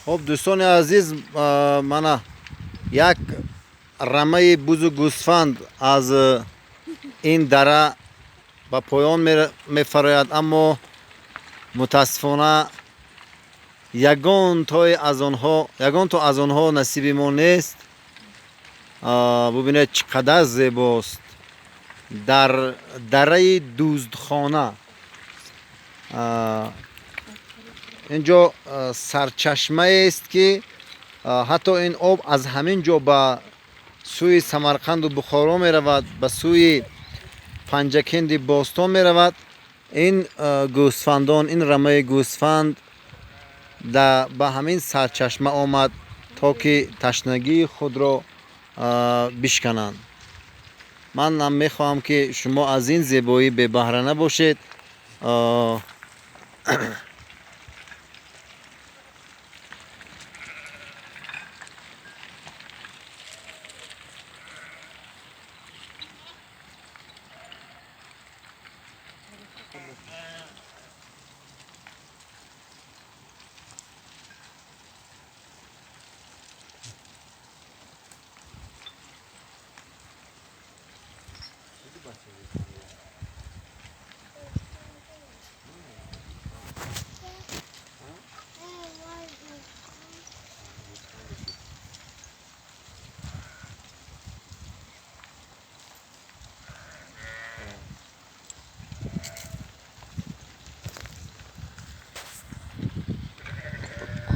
خب دوستان عزیز من یک رمه بوز گوسفند از این دره به پایان میفراید، اما متاسفانه یگان تا از آنها نصیب ما نیست. ببینید چقدر زیباست. در دره دوزدخانه اینجا سرچشمه است که حتی این آب از همین جا به سوی سمرقند و بخارا می رود، به سوی پنجکند باستان می رود. این گوسفندان، این رمه گوسفند به همین سرچشمه آمد تا که تشنگی خود را بشکنند. من می خواهم که شما از این زیبایی بی بهره نباشید.